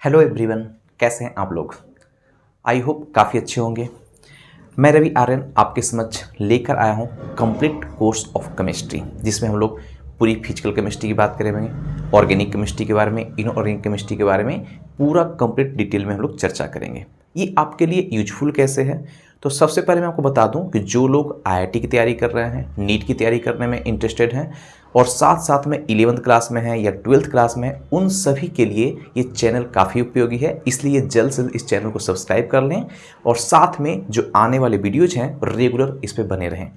Hello everyone, कैसे हैं आप लोग। आई होप काफ़ी अच्छे होंगे। मैं रवि आर्यन आपके समक्ष लेकर आया हूं कंप्लीट कोर्स ऑफ केमिस्ट्री, जिसमें हम लोग पूरी फिजिकल केमिस्ट्री की बात करेंगे, ऑर्गेनिक केमिस्ट्री के बारे में, इनऑर्गेनिक केमिस्ट्री के बारे में पूरा कंप्लीट डिटेल में हम लोग चर्चा करेंगे। ये आपके लिए यूजफुल कैसे है, तो सबसे पहले मैं आपको बता दूं कि जो लोग आईआईटी की तैयारी कर रहे हैं, नीट की तैयारी करने में इंटरेस्टेड हैं और साथ साथ में 11th क्लास में है या 12th क्लास में है, उन सभी के लिए ये चैनल काफ़ी उपयोगी है। इसलिए जल्द से जल्द इस चैनल को सब्सक्राइब कर लें और साथ में जो आने वाले वीडियोज हैं रेगुलर इस पर बने रहें।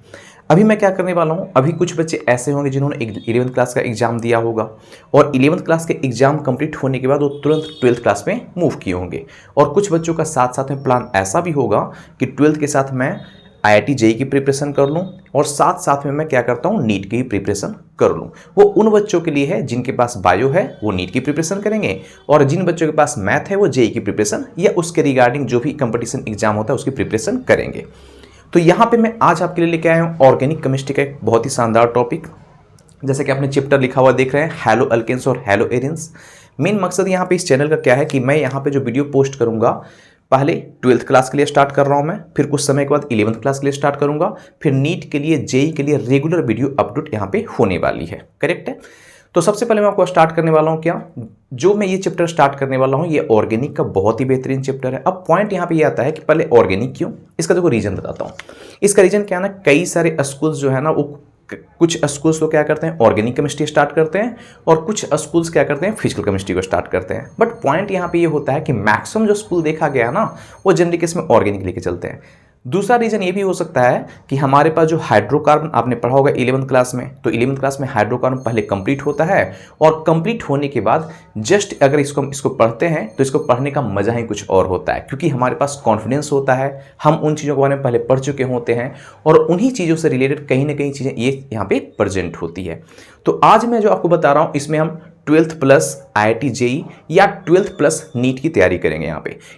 अभी मैं क्या करने वाला हूँ, अभी कुछ बच्चे ऐसे होंगे जिन्होंने 11th क्लास का एग्जाम दिया होगा और 11th क्लास के एग्जाम कंप्लीट होने के बाद वो तुरंत 12th क्लास में मूव किए होंगे। और कुछ बच्चों का साथ साथ में प्लान ऐसा भी होगा कि 12th के साथ मैं आईआईटी जेईई की प्रिपरेशन कर लूँ और साथ साथ में मैं क्या करता हूँ, नीट की प्रिपरेशन कर लूँ। वो उन बच्चों के लिए है जिनके पास बायो है, वो नीट की प्रिपरेशन करेंगे, और जिन बच्चों के पास मैथ है वो जेईई की प्रिपरेशन या उसके रिगार्डिंग जो भी कंपटीशन एग्जाम होता है उसकी प्रिपरेशन करेंगे। तो यहाँ पे मैं आज आपके लिए लेके आया हूँ ऑर्गेनिक केमिस्ट्री का एक बहुत ही शानदार टॉपिक। जैसे कि आपने चैप्टर लिखा हुआ देख रहे हैं, हैलो अल्केन्स और हैलो एरिन्स। मेन मकसद यहाँ पे इस चैनल का क्या है कि मैं यहाँ पे जो वीडियो पोस्ट करूँगा, पहले 12th क्लास के लिए स्टार्ट कर रहा हूँ मैं, फिर कुछ समय के बाद 11th क्लास के लिए स्टार्ट करूँगा, फिर नीट के लिए, जेईई के लिए रेगुलर वीडियो अपडेट यहाँ पे होने वाली है। करेक्ट है। तो सबसे पहले मैं आपको स्टार्ट करने वाला हूँ क्या, जो मैं ये चैप्टर स्टार्ट करने वाला हूँ ये ऑर्गेनिक का बहुत ही बेहतरीन चैप्टर है। अब पॉइंट यहाँ पे ये आता है कि पहले ऑर्गेनिक क्यों, इसका देखो रीजन बताता हूँ। इसका रीजन क्या है ना, कई सारे स्कूल्स जो है ना, वो कुछ स्कूल्स तो क्या करते हैं, ऑर्गेनिक केमिस्ट्री स्टार्ट करते हैं और कुछ स्कूल्स क्या करते हैं, फिजिकल केमिस्ट्री को स्टार्ट करते हैं। बट पॉइंट यहाँ पे ये होता है कि मैक्सिमम जो स्कूल देखा गया है ना, वो जनरली केस में ऑर्गेनिक लेके चलते हैं। दूसरा रीजन ये भी हो सकता है कि हमारे पास जो हाइड्रोकार्बन, आपने पढ़ा होगा 11th क्लास में, तो 11th क्लास में हाइड्रोकार्बन पहले कंप्लीट होता है और कंप्लीट होने के बाद जस्ट अगर इसको पढ़ते हैं तो इसको पढ़ने का मजा ही कुछ और होता है, क्योंकि हमारे पास कॉन्फिडेंस होता है, हम उन चीज़ों के बारे में पहले पढ़ चुके होते हैं और उन्हीं चीज़ों से रिलेटेड कहीं ना कहीं चीज़ें ये यहाँ पे प्रेजेंट होती है। तो आज मैं जो आपको बता रहा हूँ इसमें हम 12th प्लस आईआईटी जेईई या 12th प्लस नीट की तैयारी करेंगे।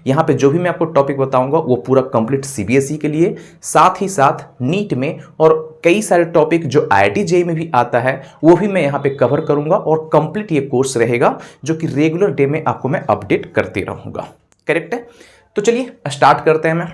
यहाँ पे जो भी मैं आपको टॉपिक बताऊंगा वो पूरा कंप्लीट सीबीएसई के लिए, साथ ही साथ नीट में, और कई सारे टॉपिक जो आईआईटी जेईई में भी आता है वो भी मैं यहाँ पे कवर करूंगा और कंप्लीट ये कोर्स रहेगा जो कि रेगुलर डे में आपको मैं अपडेट करते रहूंगा। करेक्ट है। तो चलिए स्टार्ट करते हैं। मैं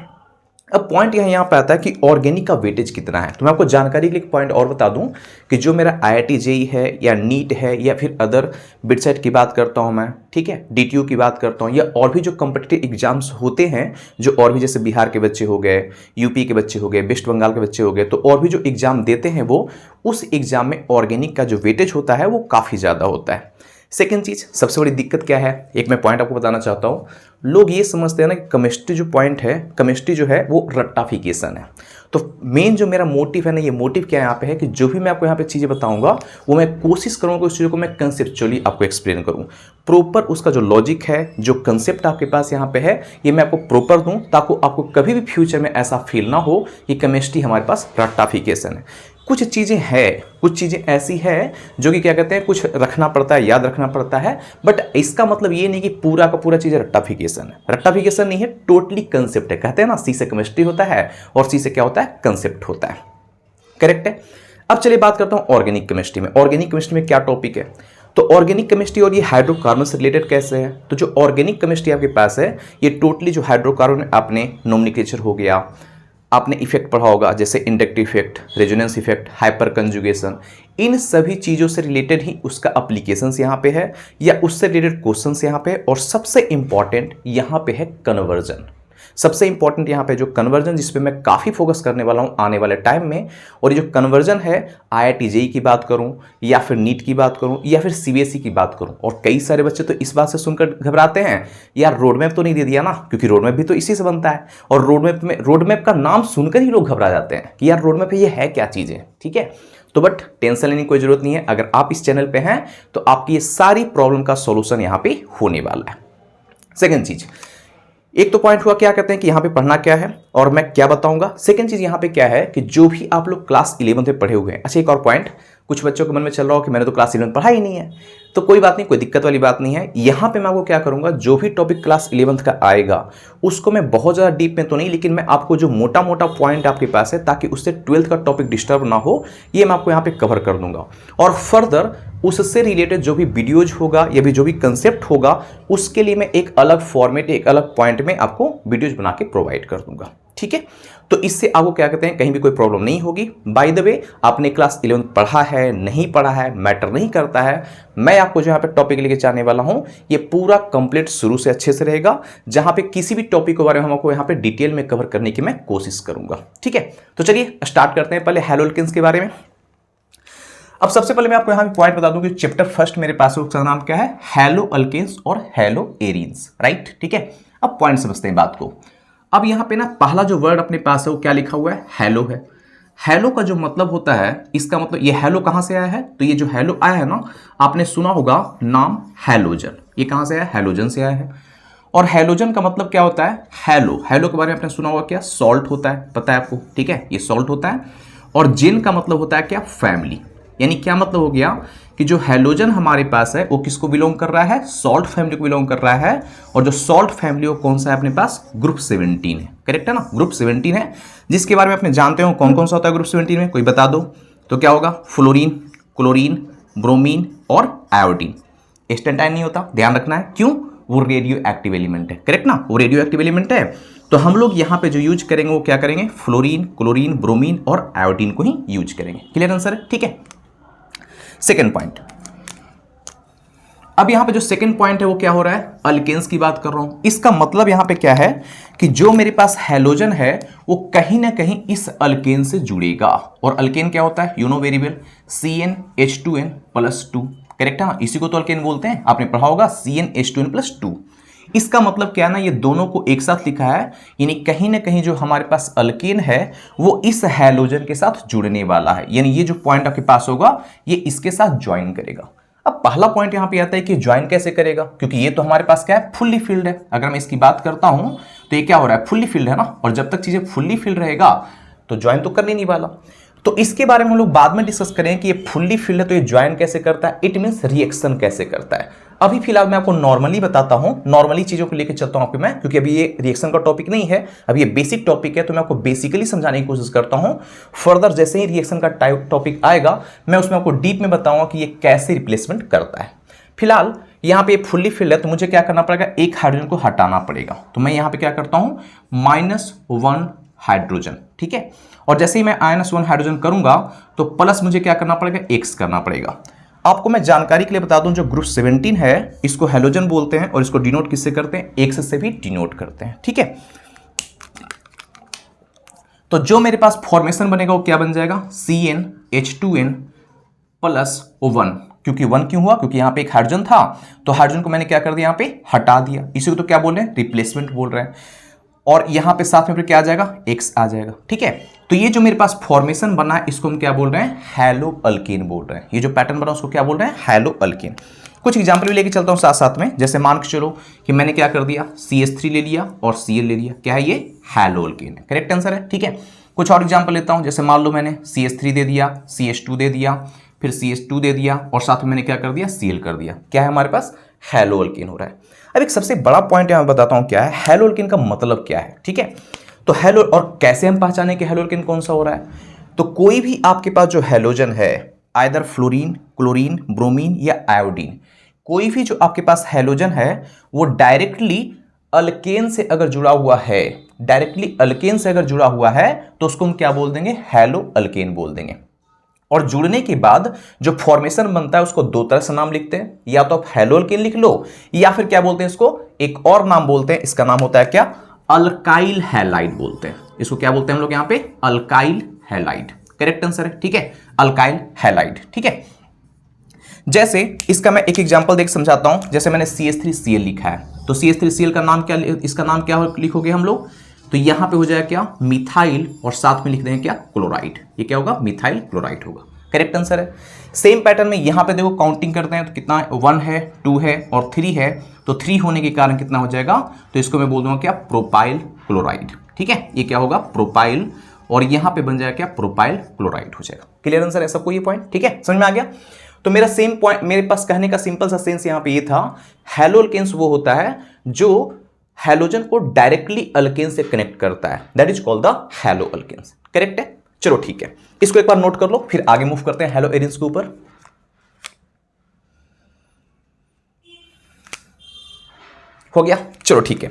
अब पॉइंट यहाँ पे आता है कि ऑर्गेनिक का वेटेज कितना है। तो मैं आपको जानकारी के लिए एक पॉइंट और बता दूं कि जो मेरा आईआईटी जेईई है या नीट है या फिर अदर बिटसेट की बात करता हूं मैं, ठीक है, डीटीयू की बात करता हूं, या और भी जो कॉम्पिटिटिव एग्जाम्स होते हैं, जो और भी जैसे बिहार के बच्चे हो गए, यूपी के बच्चे हो गए, वेस्ट बंगाल के बच्चे हो गए, तो और भी जो एग्जाम देते हैं वो उस एग्जाम में ऑर्गेनिक का जो वेटेज होता है वो काफ़ी ज़्यादा होता है। सेकेंड चीज़, सबसे बड़ी दिक्कत क्या है, एक मैं पॉइंट आपको बताना चाहता हूँ। लोग ये समझते हैं ना कि केमिस्ट्री जो पॉइंट है, केमिस्ट्री जो है वो रट्टाफिकेशन है। तो मेन जो मेरा मोटिव है ना, ये मोटिव क्या यहाँ पे है कि जो भी मैं आपको यहाँ पे चीज़ें बताऊंगा वो मैं कोशिश करूँगा उस चीज़ों को मैं कंसेप्चुअली आपको एक्सप्लेन करूँ, प्रॉपर उसका जो लॉजिक है, जो कंसेप्ट आपके पास यहाँ पे है, ये मैं आपको प्रॉपर दूँ, ताकि आपको कभी भी फ्यूचर में ऐसा फील ना हो कि केमिस्ट्री हमारे पास रट्टाफिकेशन है। कुछ चीज़ें हैं, कुछ चीज़ें ऐसी है जो कि क्या कहते हैं, कुछ रखना पड़ता है, याद रखना पड़ता है, बट इसका मतलब ये नहीं कि पूरा का पूरा चीज़ रट्टाफिकेशन है। रट्टाफिकेशन नहीं है, टोटली कंसेप्ट है। कहते हैं ना, सी से केमिस्ट्री होता है और सी से क्या होता है, कंसेप्ट होता है। करेक्ट है। अब चलिए बात करता हूँ ऑर्गेनिक केमिस्ट्री में। ऑर्गेनिक केमिस्ट्री में क्या टॉपिक है, तो ऑर्गेनिक केमिस्ट्री और ये हाइड्रोकार्बन से रिलेटेड कैसे है। तो जो ऑर्गेनिक केमिस्ट्री आपके पास है, ये टोटली जो हाइड्रोकार्बन आपने नोमेनक्लेचर हो गया, आपने इफेक्ट पढ़ा होगा जैसे inductive effect, resonance effect, hyperconjugation, इन सभी चीज़ों से रिलेटेड ही उसका एप्लीकेशंस यहाँ पे है या उससे रिलेटेड क्वेश्चंस यहाँ पे है। और सबसे इंपॉर्टेंट यहाँ पे है कन्वर्जन। सबसे इंपॉर्टेंट यहाँ पे जो कन्वर्जन, जिस पे मैं काफ़ी फोकस करने वाला हूँ आने वाले टाइम में। और ये जो कन्वर्जन है, आईआईटी जेईई की बात करूँ या फिर नीट की बात करूँ या फिर सीबीएसई की बात करूँ, और कई सारे बच्चे तो इस बात से सुनकर घबराते हैं, यार रोड मैप तो नहीं दे दिया ना, क्योंकि रोड मैप भी तो इसी से बनता है। और रोड मैप का नाम सुनकर ही लोग घबरा जाते हैं कि यार रोड मैप ये है क्या चीज़ें। ठीक है, तो बट टेंशन लेने की कोई जरूरत नहीं है। अगर आप इस चैनल पे हैं तो आपकी ये सारी प्रॉब्लम का सॉल्यूशन यहाँ पे होने वाला है। सेकंड चीज, एक तो पॉइंट हुआ क्या कहते हैं कि यहाँ पे पढ़ना क्या है और मैं क्या बताऊंगा। सेकंड चीज यहाँ पे क्या है कि जो भी आप लोग क्लास 11 में पढ़े हुए हैं। अच्छा, एक और पॉइंट, कुछ बच्चों के मन में चल रहा हो कि मैंने तो क्लास 11 पढ़ा ही नहीं है, तो कोई बात नहीं, कोई दिक्कत वाली बात नहीं है। यहाँ पे मैं आपको क्या करूँगा, जो भी टॉपिक क्लास 11th का आएगा उसको मैं बहुत ज़्यादा डीप में तो नहीं, लेकिन मैं आपको जो मोटा मोटा पॉइंट आपके पास है ताकि उससे 12th का टॉपिक डिस्टर्ब ना हो, ये मैं आपको यहाँ पे कवर कर दूंगा। और फर्दर उससे रिलेटेड जो भी वीडियोज होगा या भी जो भी कंसेप्ट होगा उसके लिए मैं एक अलग फॉर्मेट, एक अलग पॉइंट में आपको वीडियोज बना के प्रोवाइड कर दूंगा, ठीक है। तो इससे आपको क्या कहते हैं, कहीं भी कोई प्रॉब्लम नहीं होगी। बाय द वे, आपने क्लास 11 पढ़ा है नहीं पढ़ा है मैटर नहीं करता है, मैं आपको जो यहाँ पे टॉपिक लेके जाने वाला हूँ ये पूरा कंप्लीट शुरू से अच्छे से रहेगा, जहाँ पे किसी भी टॉपिक के बारे में हम आपको यहाँ पे डिटेल में कवर करने की मैं कोशिश करूंगा, ठीक है। तो चलिए स्टार्ट करते हैं पहले हैलोअल्केन्स के बारे में। अब सबसे पहले मैं आपको यहाँ पे पॉइंट बता दूं कि चैप्टर फर्स्ट मेरे पास उसका नाम क्या है, हैलोअल्केन्स और हैलोएरीन्स, राइट, ठीक है। अब पॉइंट समझते हैं बात को। अब यहाँ पे ना पहला जो वर्ड अपने पास है वो क्या लिखा हुआ है, हैलो है। हैलो का जो मतलब होता है, इसका मतलब ये हैलो कहाँ से आया है, तो ये जो हैलो आया है ना, आपने सुना होगा नाम हैलोजन, ये कहाँ से आया, हैलोजन से आया है। और हैलोजन का मतलब क्या होता है, हैलो, हैलो के बारे में आपने सुना होगा क्या, सॉल्ट होता है, पता है आपको, ठीक है, ये सॉल्ट होता है। और जेन का मतलब होता है क्या, फैमिली, यानी क्या मतलब हो गया कि जो हैलोजन हमारे पास है वो किसको बिलोंग कर रहा है, सॉल्ट फैमिली को बिलोंग कर रहा है। और जो सॉल्ट फैमिली वो कौन सा है अपने पास, ग्रुप 17 है, करेक्ट है ना, ग्रुप 17 है, जिसके बारे में अपने जानते हो कौन कौन सा होता है ग्रुप 17 में, कोई बता दो तो क्या होगा, फ्लोरीन, क्लोरीन, ब्रोमीन और आयोडीन। एस्टेंटाइन नहीं होता, ध्यान रखना है, क्यों, वो रेडियो एक्टिव एलिमेंट है, करेक्ट ना, वो रेडियो एक्टिव एलिमेंट है। तो हम लोग यहाँ पे जो यूज करेंगे वो क्या करेंगे, फ्लोरीन, क्लोरीन, ब्रोमीन और आयोडीन को ही यूज करेंगे। क्लियर आंसर है, ठीक है। सेकेंड पॉइंट, अब यहां पे जो सेकेंड पॉइंट है वो क्या हो रहा है, अल्केन्स की बात कर रहा हूं। इसका मतलब यहां पे क्या है कि जो मेरे पास हैलोजन है वो कहीं ना कहीं इस अल्केन से जुड़ेगा। और अल्केन क्या होता है, you know very well, CnH2n+2, correct है ना, इसी को तो अल्केन बोलते हैं, आपने पढ़ा होगा CnH2n+2। इसका मतलब क्या है ना, ये दोनों को एक साथ लिखा है, यानी कहीं ना कहीं जो हमारे पास अल्केन है वो इस हैलोजन के साथ जुड़ने वाला है, यानी ये जो पॉइंट आपके पास होगा ये इसके साथ ज्वाइन करेगा। अब पहला पॉइंट यहां पे आता है कि ज्वाइन कैसे करेगा, क्योंकि ये तो हमारे पास क्या है, फुल्ली फिल्ड है। अगर मैं इसकी बात करता हूं तो ये क्या हो रहा है, फुल्ली फिल्ड है ना, और जब तक चीजें फुल्ली फिल्ड रहेगा तो ज्वाइन तो करने नहीं वाला। तो इसके बारे में हम लोग बाद में डिस्कस करें कि ये फुल्ली फिल्ड है तो ये ज्वाइन कैसे करता है, इट मींस रिएक्शन कैसे करता है। अभी फिलहाल मैं आपको नॉर्मली बताता हूं, नॉर्मली चीजों को लेकर चलता हूं आपको मैं, क्योंकि अभी ये रिएक्शन का टॉपिक नहीं है, अभी ये बेसिक टॉपिक है, तो मैं आपको बेसिकली समझाने की कोशिश करता हूं। फर्दर जैसे ही रिएक्शन का टॉपिक आएगा मैं उसमें आपको डीप में बताऊंगा कि ये कैसे रिप्लेसमेंट करता है। फिलहाल यहाँ पे फुल्ली फिल्ड है तो मुझे क्या करना पड़ेगा, एक हाइड्रोजन को हटाना पड़ेगा। तो मैं यहाँ पे क्या करता हूँ, -1 हाइड्रोजन, ठीक है। और जैसे ही मैं -1 हाइड्रोजन करूंगा तो प्लस मुझे क्या करना पड़ेगा, X करना पड़ेगा। आपको मैं जानकारी के लिए बता दूं, जो ग्रुप 17 है इसको हैलोजन बोलते हैं और इसको डिनोट किससे करते हैं, X से भी डिनोट करते हैं, ठीक है। तो जो मेरे पास फॉर्मेशन बनेगा वो क्या बन जाएगा, CnH2n+1, क्योंकि 1 क्यों हुआ, क्योंकि यहां पे एक हाइड्रोजन था तो हाइड्रोजन को मैंने क्या कर दिया, यहां पे हटा दिया, इसी को तो क्या बोल रहे हैं, रिप्लेसमेंट बोल रहे हैं। और यहां पे साथ में फिर क्या आ जाएगा, X आ जाएगा, ठीक है। तो ये जो मेरे पास फॉर्मेशन बना है इसको हम क्या बोल रहे हैं, हैलोअल्केन बोल रहे हैं। ये जो पैटर्न बना उसको क्या बोल रहे हैं, हैलोअल्केन। कुछ एग्जांपल भी लेके चलता हूं साथ साथ में, जैसे मान के चलो कि मैंने क्या कर दिया, CH3 ले लिया और Cl ले लिया, क्या है ये, हैलोअल्केन है, करेक्ट आंसर है, ठीक है। कुछ और एग्जांपल लेता हूं, जैसे मान लो मैंने CH3 दे दिया, CH2 दे दिया, फिर CH2 दे दिया और साथ में मैंने क्या कर दिया, Cl कर दिया, क्या है हमारे पास, हैलोअल्केन हो रहा है। अब एक सबसे बड़ा पॉइंट यहां बताता हूं क्या है, हैलोअल्केन का मतलब क्या है, ठीक है। तो हैलो, और कैसे हम पहचाने कि हैलोअल्केन कौन सा हो रहा है, तो कोई भी आपके पास जो हैलोजन है, आइदर फ्लोरीन, क्लोरीन, ब्रोमीन या आयोडीन, कोई भी जो आपके पास हैलोजन है वो डायरेक्टली अल्केन से अगर जुड़ा हुआ है, डायरेक्टली अल्केन से अगर जुड़ा हुआ है तो उसको हम क्या बोल देंगे, हैलोअल्केन बोल देंगे। और जुड़ने के बाद जो फॉर्मेशन बनता है उसको दो तरह से नाम लिखते हैं, या तो आप हैलोअल्केन लिख लो या फिर क्या बोलते हैं इसको, एक और नाम बोलते हैं, इसका नाम होता है क्या, अल्काइल हैलाइड बोलते हैं। इसको क्या बोलते हैं हम लोग यहाँ पे, अल्काइल हैलाइड, करेक्ट आंसर है, ठीक है, अल्काइल हैलाइड, ठीक है। जैसे इसका मैं एक एग्जांपल देख समझाता हूं, जैसे मैंने CH3Cl लिखा है, तो CH3Cl का नाम क्या, इसका नाम क्या लिखोगे हम लोग, तो यहां पे हो जाएगा क्या, मिथाइल, और साथ में लिख देंगे क्या, क्लोराइड, ये क्या होगा, मिथाइल क्लोराइड होगा, करेक्ट आंसर है। सेम पैटर्न में यहां पे देखो काउंटिंग करते हैं तो कितना, 1 है, 2 है और 3 है, तो 3 होने के कारण कितना हो जाएगा, तो इसको मैं बोल दूंगा क्या, प्रोपाइल क्लोराइड, ठीक है, ये क्या होगा, प्रोपाइल, और यहां पे बन जाएगा क्या, प्रोपाइल क्लोराइड हो जाएगा। क्लियर आंसर है सबको ये पॉइंट, ठीक है, समझ में आ गया। तो मेरा सेम पॉइंट, मेरे पास कहने का सिंपल सा सेंस यहां पे ये था, हैलो अल्केन्स वो होता है जो हैलोजन को डायरेक्टली अल्केन से कनेक्ट करता है, that is called the haloalkanes. Correct है, चलो ठीक है, इसको एक बार नोट कर लो, फिर आगे मूव करते हैं हैलो एरिन्स के ऊपर। हो गया, चलो ठीक है,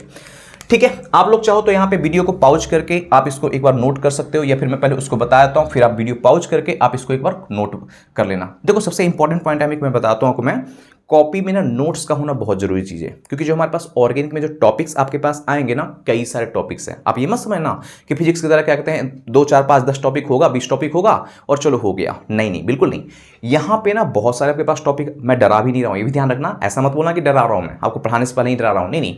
ठीक है। आप लोग चाहो तो यहाँ पे वीडियो को पॉज करके आप इसको एक बार नोट कर सकते हो, या फिर मैं पहले उसको बता देता हूँ, फिर आप वीडियो पॉज करके आप इसको एक बार नोट कर लेना। देखो सबसे इंपॉर्टेंट पॉइंट है मैं बताता हूँ आपको, मैं कॉपी में ना नोट्स का होना बहुत जरूरी चीज़ है, क्योंकि जो हमारे पास ऑर्गेनिक में जो टॉपिक्स आपके पास आएंगे ना, कई सारे टॉपिक्स हैं। आप ये मत समझना कि फिजिक्स की तरह क्या कहते हैं 2 4 5 10 टॉपिक होगा, 20 टॉपिक होगा और चलो हो गया, नहीं नहीं, बिल्कुल नहीं। यहाँ पे ना बहुत सारे आपके पास टॉपिक, मैं डरा भी नहीं रहा हूँ, ये भी ध्यान रखना, ऐसा मत बोलना कि डरा रहा हूँ, मैं आपको पढ़ाने से पहले ही डरा रहा हूँ, नहीं नहीं,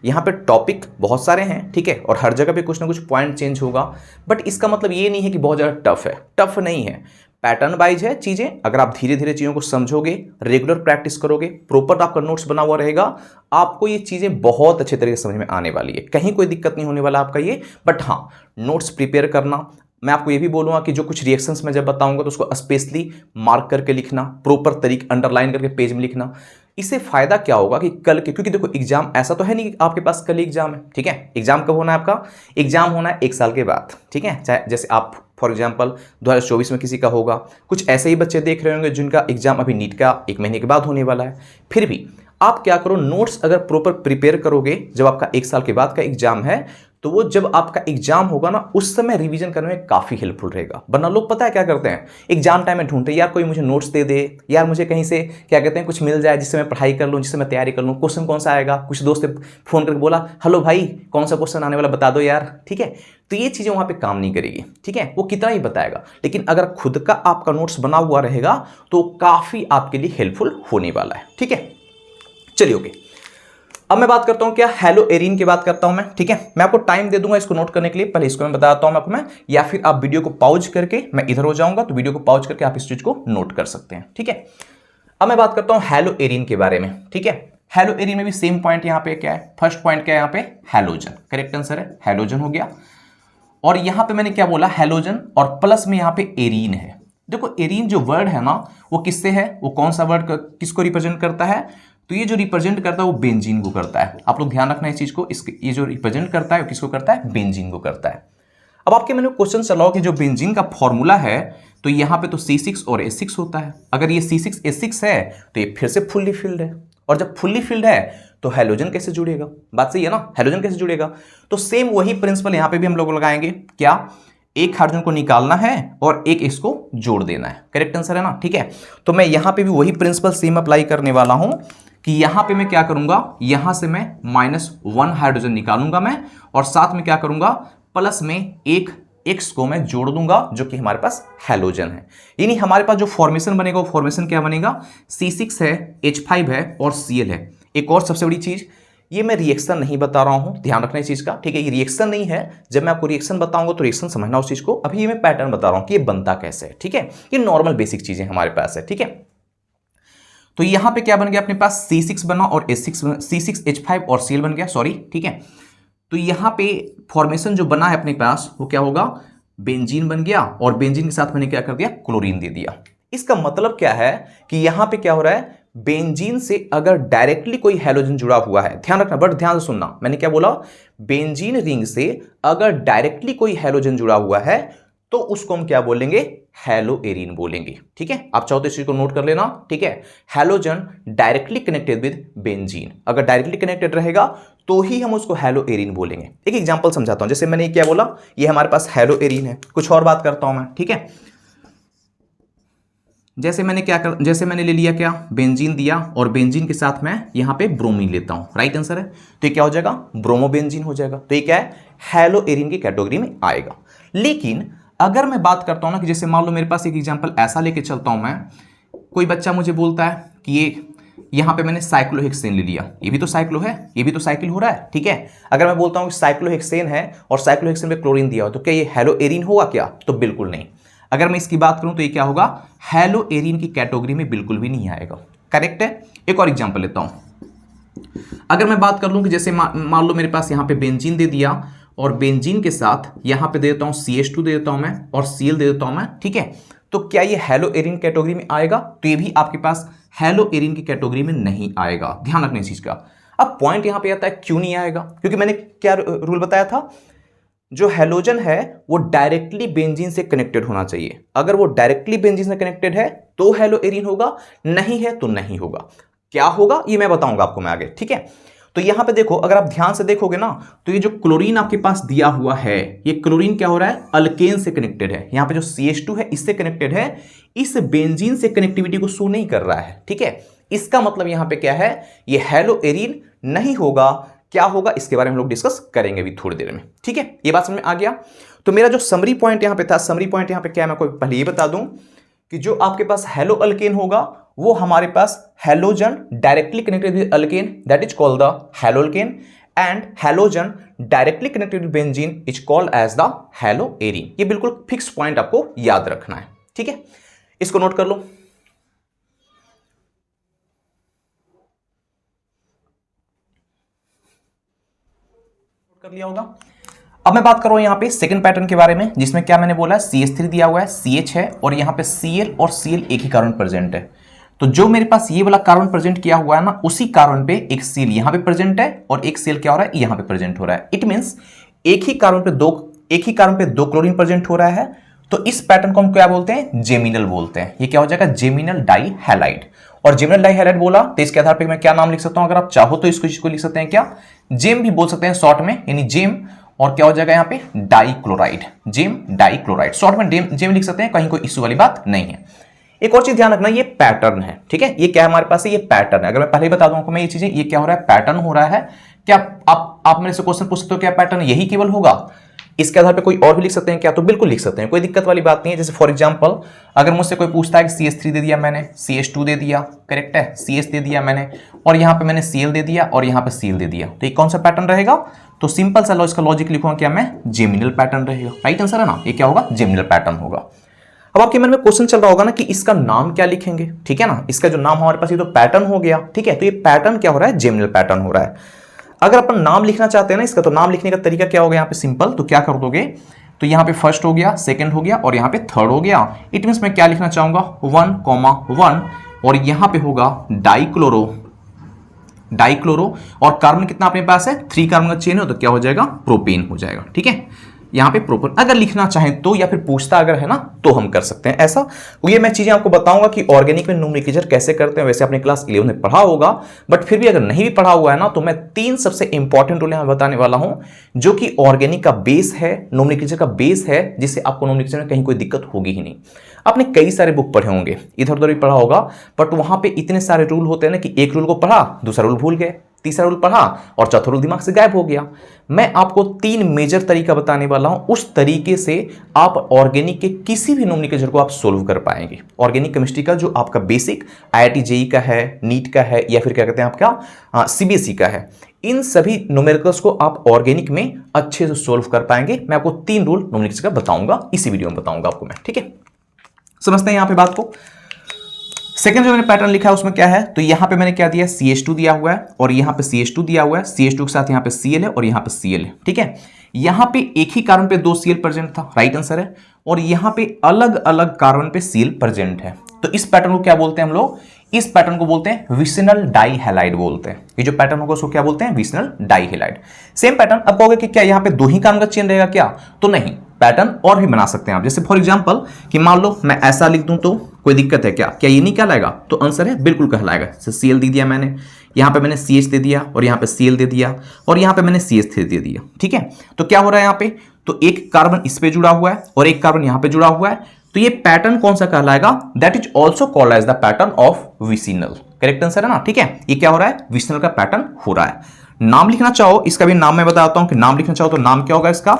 यहाँ पे टॉपिक बहुत सारे हैं, ठीक है, और हर जगह पे कुछ ना कुछ पॉइंट चेंज होगा, बट इसका मतलब ये नहीं है कि बहुत ज़्यादा टफ है, टफ नहीं है, पैटर्न वाइज है चीज़ें। अगर आप धीरे धीरे चीज़ों को समझोगे, रेगुलर प्रैक्टिस करोगे, प्रॉपर आपका नोट्स बना हुआ रहेगा, आपको ये चीज़ें बहुत अच्छे तरीके से समझ में आने वाली है, कहीं कोई दिक्कत नहीं होने वाला आपका ये। बट हाँ, नोट्स प्रिपेयर करना, मैं आपको ये भी बोलूँगा कि जो कुछ रिएक्शंस मैं जब बताऊंगा तो उसको स्पेशली मार्क करके लिखना, प्रॉपर तरीके अंडरलाइन करके पेज में लिखना। इससे फायदा क्या होगा कि कल के, क्योंकि देखो एग्जाम ऐसा तो है नहीं कि आपके पास कल एग्जाम है, ठीक है, एग्जाम कब होना है आपका, एग्जाम होना है 1 साल के बाद, ठीक है, चाहे जैसे आप फॉर एग्जांपल 2024 में किसी का होगा, कुछ ऐसे ही बच्चे देख रहे होंगे जिनका एग्जाम अभी नीट का 1 महीने के बाद होने वाला है। फिर भी आप क्या करो, नोट्स अगर प्रॉपर प्रिपेयर करोगे, जब आपका 1 साल के बाद का एग्जाम है, तो वो जब आपका एग्जाम होगा ना, उस समय रिवीजन करने में काफ़ी हेल्पफुल रहेगा। वरना लोग पता है क्या करते हैं, एग्जाम टाइम में ढूंढते हैं, यार कोई मुझे नोट्स दे दे, यार मुझे कहीं से क्या कहते हैं कुछ मिल जाए जिससे मैं पढ़ाई कर लूँ, जिससे मैं तैयारी कर लूँ, क्वेश्चन कौन सा आएगा, कुछ दोस्त ने फोन करके बोला हेलो भाई कौन सा क्वेश्चन आने वाला बता दो यार, ठीक है। तो ये चीज़ें वहाँ पे काम नहीं करेगी, ठीक है, वो कितना ही बताएगा, लेकिन अगर खुद का आपका नोट्स बना हुआ रहेगा तो काफ़ी आपके लिए हेल्पफुल होने वाला है, ठीक है। चलिए ओके, अब मैं बात करता हूं क्या, हैलो एरिन की बात करता हूं मैं, ठीक है। मैं आपको टाइम दे दूंगा इसको नोट करने के लिए, पहले इसको मैं बताता हूं आपको मैं, या फिर आप वीडियो को पॉज करके, मैं इधर हो जाऊंगा तो वीडियो को पॉज करके आप इस चीज को नोट कर सकते हैं, ठीक है। अब मैं बात करता हूं हैलो एरिन के बारे में, ठीक है। हैलो एरिन में भी सेम पॉइंट यहां पे क्या है, फर्स्ट पॉइंट क्या है यहाँ पे, हैलोजन, करेक्ट आंसर है, हैलोजन हो गया। और यहां पे मैंने क्या बोला, हैलोजन, और प्लस में यहां पे एरिन है। देखो एरिन जो वर्ड है ना, वो किससे है, वो कौन सा वर्ड किसको रिप्रेजेंट करता है, तो ये जो रिप्रेजेंट करता है वो बेंजीन को करता है। आप लोग ध्यान रखना इस चीज को, इसके ये जो रिप्रेजेंट करता है वो किसको करता है, बेंजीन को करता है। अब आपके मैंने क्वेश्चन चलाओ कि जो बेंजीन का फॉर्मूला है, तो यहाँ पे तो C6 और H6 होता है। अगर ये C6 H6 है तो ये फिर से फुल्ली फिल्ड है, और जब फुल्ली फिल्ड है तो हैलोजन कैसे जुड़ेगा, बात सही है ना, हैलोजन कैसे जुड़ेगा। तो सेम वही प्रिंसिपल यहाँ पे भी हम लोग लगाएंगे, क्या, एक हाइड्रोजन को निकालना है और एक इसको जोड़ देना है, करेक्ट आंसर है ना, ठीक है। तो मैं यहाँ पे भी वही प्रिंसिपल सेम अप्लाई करने वाला हूं कि यहां पे मैं क्या करूंगा, यहां से मैं -1 हाइड्रोजन निकालूंगा मैं, और साथ में क्या करूंगा, प्लस में एक X को मैं जोड़ दूंगा जो कि हमारे पास हैलोजन है। यानी हमारे पास जो फॉर्मेशन बनेगा वो फॉर्मेशन क्या बनेगा, C6 है, H5 है और Cl है। एक और सबसे बड़ी चीज, ये मैं रिएक्शन नहीं बता रहा हूं, ध्यान रखना इस चीज का, ठीक है, ये रिएक्शन नहीं है। जब मैं आपको रिएक्शन बताऊंगा तो रिएक्शन समझना उस चीज को, अभी ये मैं पैटर्न बता रहा हूं कि ये बनता कैसे है, ठीक है। ये नॉर्मल बेसिक चीजें हमारे पास है, ठीक है। तो यहां पे क्या बन गया अपने पास, C6 बना और C6 H5 और Cl बन गया, सॉरी, ठीक है। तो यहां पे फॉर्मेशन जो बना है अपने पास वो क्या होगा, बेंजीन बन गया, और बेंजीन के साथ मैंने क्या कर दिया, क्लोरीन दे दिया। इसका मतलब क्या है कि यहां पे क्या हो रहा है, बेंजीन से अगर डायरेक्टली कोई हैलोजन जुड़ा हुआ है, ध्यान रखना, बट ध्यान से सुनना, मैंने क्या बोला, बेंजीन रिंग से अगर डायरेक्टली कोई हैलोजन जुड़ा हुआ है तो उसको हम क्या बोलेंगे, हैलो एरिन बोलेंगे, ठीक है। आप चाहो तो इस चीज को नोट कर लेना, ठीक है। Halogen directly connected with benzene, अगर डायरेक्टली कनेक्टेड रहेगा तो ही हम उसको हैलो एरिन बोलेंगे। एक एग्जांपल समझाता हूं, जैसे मैंने क्या बोला, ये हमारे पास हैलो एरिन है, कुछ और बात करता हूं मैं, ठीक है। जैसे मैंने ले लिया क्या, बेंजीन दिया, और बेंजीन के साथ मैं यहां पे ब्रोमीन लेता हूं, राइट आंसर है। तो ये क्या हो जाएगा, ब्रोमोबेंजीन हो जाएगा। तो ये क्या है, हैलो एरिन की कैटेगरी में आएगा। लेकिन अगर मैं बात करता हूं ना कि जैसे मान लो मेरे पास एक एग्जांपल ऐसा लेके चलता हूं मैं, कोई बच्चा मुझे बोलता है कि ये यहां पे मैंने साइक्लोहेक्सेन ले लिया, ये भी तो साइक्लो है, ये भी तो साइकिल हो रहा है, ठीक है। अगर मैं बोलता हूं कि साइक्लोहेक्सेन है और साइक्लोहेक्सेन में क्लोरीन दिया हो, तो क्या ये हैलो एरिन होगा क्या, तो बिल्कुल नहीं। अगर मैं इसकी बात करूं तो ये क्या होगा, हैलो एरिन की कैटेगरी में बिल्कुल भी नहीं आएगा, करेक्ट है। एक और एग्जांपल लेता हूं, अगर मैं बात कर लूं कि जैसे मान लो मेरे पास यहां पे बेंजीन दे दिया, और बेंजीन के साथ यहां पे दे देता हूं CH2 दे देता हूं मैं, और Cl दे देता हूं मैं, ठीक है। तो क्या ये हेलो एरिन कैटेगरी में आएगा? तो ये भी आपके पास हेलो एरिन की कैटेगरी में नहीं आएगा, ध्यान रखने इस चीज का। अब पॉइंट यहां पे आता है क्यों नहीं आएगा, क्योंकि मैंने क्या रूल बताया था, जो हैलोजन है वो डायरेक्टली बेंजीन से कनेक्टेड होना चाहिए। अगर वो डायरेक्टली बेंजीन से कनेक्टेड है तो हेलो एरिन होगा, नहीं है तो नहीं होगा। क्या होगा ये मैं बताऊंगा आपको मैं आगे, ठीक है। तो यहां पे देखो, अगर आप ध्यान से देखोगे ना, तो ये जो क्लोरीन आपके पास दिया हुआ है, ये क्लोरीन क्या हो रहा है, अल्केन से कनेक्टेड है। यहां पे जो CH2 है इससे कनेक्टेड है, इस बेंजीन से कनेक्टिविटी को शो नहीं कर रहा है, ठीक है। इसका मतलब यहां पे क्या है, ये हेलो एरिन नहीं होगा। क्या होगा इसके बारे में हम लोग डिस्कस करेंगे अभी थोड़ी देर में, ठीक है। ये बात समझ में आ गया। तो मेरा जो समरी पॉइंट यहां पे था, समरी पॉइंट यहां पे क्या है, मैं आपको पहले ये बता दूं कि जो आपके पास हेलो अल्केन होगा वो हमारे पास halogen directly connected with alkane, that is called the haloalkane, and halogen directly connected with benzene is called as the haloarene. ये बिल्कुल फिक्स पॉइंट आपको याद रखना है, ठीक है। इसको नोट कर लो। कर लिया होगा। अब मैं बात कर रहा हूं यहां पे सेकंड पैटर्न के बारे में, जिसमें क्या मैंने बोला, CH3 दिया हुआ है, CH है, और यहां पे Cl और Cl एक ही कार्बन प्रेजेंट है। तो जो मेरे पास ये वाला कार्बन प्रेजेंट किया हुआ है ना, उसी कार्बन पे एक Cl यहां पे प्रेजेंट है और एक Cl क्या हो रहा है, यहां पे प्रेजेंट हो रहा है। इट मींस एक ही कार्बन पे दो क्लोरीन प्रेजेंट हो रहा है। तो इस पैटर्न को हम क्या बोलते हैं, जेमिनल बोलते हैं। ये क्या हो जाएगा, जेमिनल डाई हैलाइड। और जेमिनल डाई हैलाइड बोला तो इसके आधार पर मैं क्या नाम लिख सकता हूं, अगर आप चाहो तो इसको लिख सकते हैं क्या, जेम भी बोल सकते हैं शॉर्ट में, यानी जेम, और क्या हो जाएगा यहाँ पे डाइक्लोराइड, जेम डाइक्लोराइड, शॉर्ट में जेम लिख सकते हैं, कहीं कोई इश्यू वाली बात नहीं है। एक और चीज ध्यान रखना, ये पैटर्न है, ठीक है। ये क्या है हमारे पास, ये पैटर्न है। अगर मैं पहले ही बता दूं आपको मैं ये चीजें, ये क्या हो रहा है, पैटर्न हो रहा है। क्या आप मेरे से क्वेश्चन पूछ सकते हो क्या पैटर्न यही केवल होगा, इसके आधार पे कोई और भी लिख सकते हैं क्या, तो बिल्कुल लिख सकते हैं, कोई दिक्कत वाली बात नहीं है। जैसे फॉर एग्जांपल अगर मुझसे कोई पूछता है कि CH3 दे दिया मैंने, CH2 दे दिया, करेक्ट है, CH दे दिया मैंने, और यहां पे मैंने Cl दे दिया और यहां पे Cl दे दिया, तो ये कौन सा पैटर्न रहेगा, तो सिंपल सा इसका लॉजिक लिखूंगा क्या मैं, जेमिनल पैटर्न रहेगा। राइट आंसर है ना, ये क्या होगा, जेमिनल पैटर्न होगा। अब आपके मन में क्वेश्चन चल रहा होगा ना कि इसका नाम क्या लिखेंगे, ठीक है ना, इसका जो नाम हमारे पास ये तो पैटर्न हो गया, ठीक है। तो ये पैटर्न क्या हो रहा है, जेमिनल पैटर्न हो रहा है। अगर अपन नाम लिखना चाहते हैं ना इसका, तो नाम लिखने का तरीका क्या होगा यहाँ पे, सिंपल, तो क्या कर दोगे, तो यहाँ पे फर्स्ट हो गया, सेकंड हो गया, और यहाँ पे थर्ड हो गया। इट मींस मैं क्या लिखना चाहूंगा, 1,1, और यहाँ पे होगा डाइक्लोरो, और कार्बन कितना अपने पास है, 3 कार्बन का चेन है, तो क्या हो जाएगा, प्रोपेन हो जाएगा, ठीक है। यहाँ पे प्रोपेन अगर लिखना चाहें तो, या फिर पूछता अगर है ना, तो हम कर सकते हैं ऐसा। ये मैं चीजें आपको बताऊंगा कि ऑर्गेनिक में नोमेनक्लेचर कैसे करते हैं, वैसे आपने क्लास 11 में पढ़ा होगा, बट फिर भी अगर नहीं भी पढ़ा हुआ है ना, तो मैं 3 सबसे इंपॉर्टेंट रूल यहां बताने वाला हूं, जो कि ऑर्गेनिक का बेस है, नोमेनक्लेचर का बेस है, जिससे आपको नोमेनक्लेचर में कहीं कोई दिक्कत होगी ही नहीं। आपने कई सारे बुक पढ़े होंगे, इधर उधर भी पढ़ा होगा, बट वहां पे इतने सारे रूल होते हैं ना कि एक रूल को पढ़ा, दूसरा रूल भूल गए, तीसरा रूल पढ़ा और चौथा रूल दिमाग से गायब हो गया। मैं आपको 3 मेजर तरीका बताने वाला हूं, उस तरीके से आप ऑर्गेनिक के किसी भी नोमेनक्लेचर को आप सोल्व कर पाएंगे। ऑर्गेनिक केमिस्ट्री का जो आपका बेसिक IIT JEE का है, नीट का है, या फिर क्या कहते हैं आपका CBSE का है, इन सभी न्यूमेरिकल्स को आप ऑर्गेनिक में अच्छे से सोल्व कर पाएंगे। मैं आपको 3 रूल नोमेनक्लेचर का बताऊंगा, इसी वीडियो में बताऊंगा आपको मैं, ठीक है। समझते हैं यहां पे बात को। सेकंड जो मैंने पैटर्न लिखा है उसमें क्या है, तो यहां पे मैंने क्या दिया, CH2 दिया हुआ है, और यहां पे CH2 दिया हुआ है, CH2 के साथ यहां पे Cl है और यहां पे Cl है, ठीक है। यहां पे एक ही कार्बन पे 2 Cl प्रेजेंट था, राइट आंसर है, और यहां पे अलग अलग कार्बन पे Cl प्रेजेंट है। तो इस पैटर्न को क्या बोलते हैं हम लोग, इस पैटर्न को बोलते हैं विसिनल डाइहैलाइड बोलते हैं। ये जो पैटर्न होगा उसको क्या बोलते हैं, विसिनल डाइहैलाइड। Same pattern. अब कहोगे कि क्या यहां पे 2 ही कार्बन का चेन रहेगा क्या, तो नहीं, पैटर्न और भी बना सकते हैं आप। जैसे फॉर एग्जांपल कि मान लो मैं ऐसा लिख दूं तो कोई दिक्कत है क्या, क्या ये नहीं कहलाएगा, तो आंसर है बिल्कुल कहलाएगा। जैसे Cl दे दिया मैंने, यहां पे मैंने CH दे दिया, और यहां पे Cl दे दिया, और यहां पे मैंने CH3 दे दिया, ठीक है। तो क्या हो रहा है यहां पे, तो एक कार्बन इस पे जुड़ा हुआ है और एक कार्बन यहां पे जुड़ा हुआ है, तो ये पैटर्न कौन सा कहलाएगा, that is also called as the pattern of vicinal. Correct answer है ना, ठीक है। ये क्या हो रहा है, विसिनल का पैटर्न हो रहा है। नाम लिखना चाहो, इसका भी नाम मैं बताता हूं कि नाम लिखना चाहो तो नाम क्या होगा इसका,